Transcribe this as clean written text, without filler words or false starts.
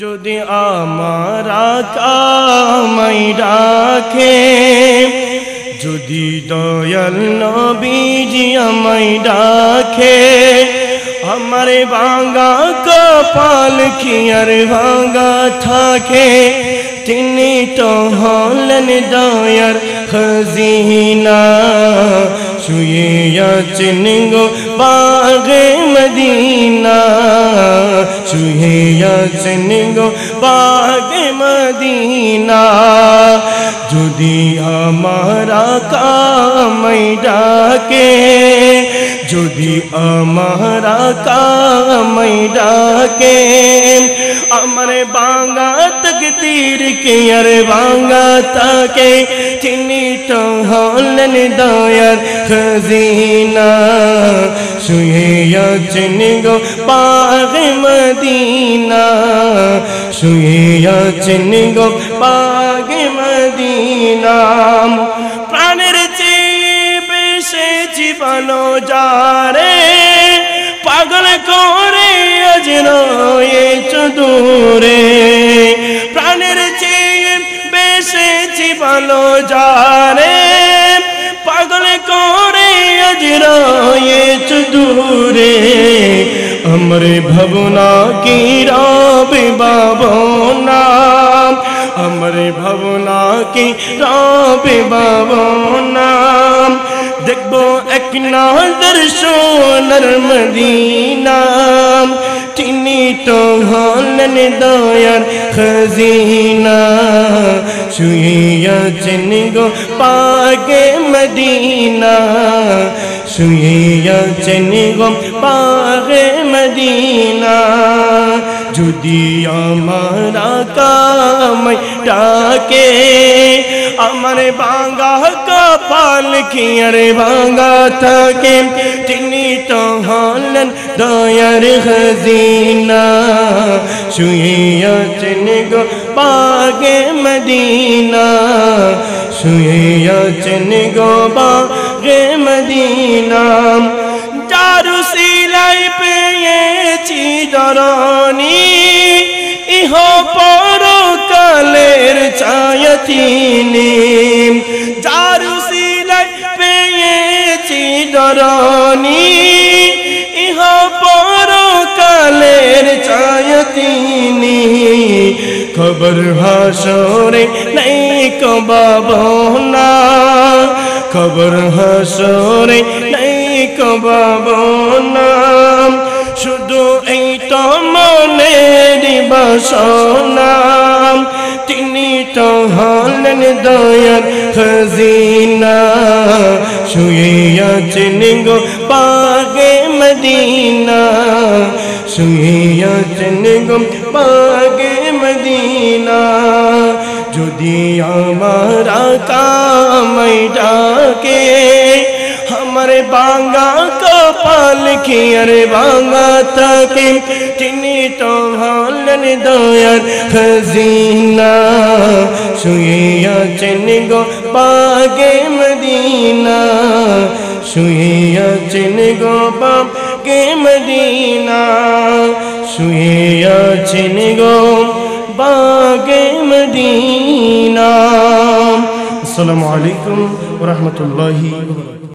যদি আমার আমায় ডাকে, যদি দয়াল নবীজি আমায় ডাকে, আমার ভাঙা কপাল কি আর ভাঙা থাকে, তিনি তো হলেন দয়ার খজিনা। শুয়ে আছেন গো বাগে মদিনা, শুয়ে আছেন গো বাগে মদিনা। যদি আমার আমায় ডাকে, যদি আমার আমায় ডাকে, আমার বাঙা তকদীর কে আর বাঙা তাকে, তিনি তো হলেন দয়ার খজিনা। শুয়ে আছেন গো বাগে মদিনা, শুয়ে আছেন গো বাগে মদিনা। প্রাণের চেয়ে বেশি জীবনো যারে, পাগল করে আজ রয়েছে দূরে। প্রাণের চেয়ে বেশি জীবনো যারে, পাগল করে আজ রয়েছে দূরে। আমার ভাবনা কি রবে ভাবনা, আমার ভাবনা কি রবে ভাবনা। দেখবো এক নজর সোনার মদিনা, তিনি তো হলেন দয়ার খজিনা। শুয়ে আছেন গো বাগে মদিনা, শুয়ে আছেন গো বাগে মদিনা। যদি আমার আমায় ডাকে, আমার ভাঙা কপাল কি আর ভাঙা থাকে, তিনি তো হলেন দয়ার খজিনা। শুয়ে আছেন গো বাগে মদিনা, শুয়ে আছেন গো বাগে মদিনা। যার সিলাই পেয়েছি দরনি, ইহ পরকালের ছায়া তিনি। যার সিলাই পেয়েছি দরনি, ইহ পরকালের ছায়া তিনি। খবর হাসরে নাই কো ভাবনা, খবর হাসরে নাই কো ভাবনা। শুধু এই তো মনের বাসনা, তিনি তো হলেন দয়ার খজিনা। শুয়ে আছেন গো বাগে মদিনা, শুয়ে আছেন গো বাগে মদিনা। যদি আমার আমায় ডাকে, আমার ভাঙা কপাল কি আর ভাঙা থাকে, তিনি তো হলেন দয়ার খজিনা। শুয়ে আছেন গো বাগে মদিনা, শুয়ে আছেন গো বাগে মদিনা, শুয়ে আছেন গো বাগে মদিনা। আসসালামু আলাইকুম ওয়া রাহমাতুল্লাহি ওয়া বারাকাতুহু।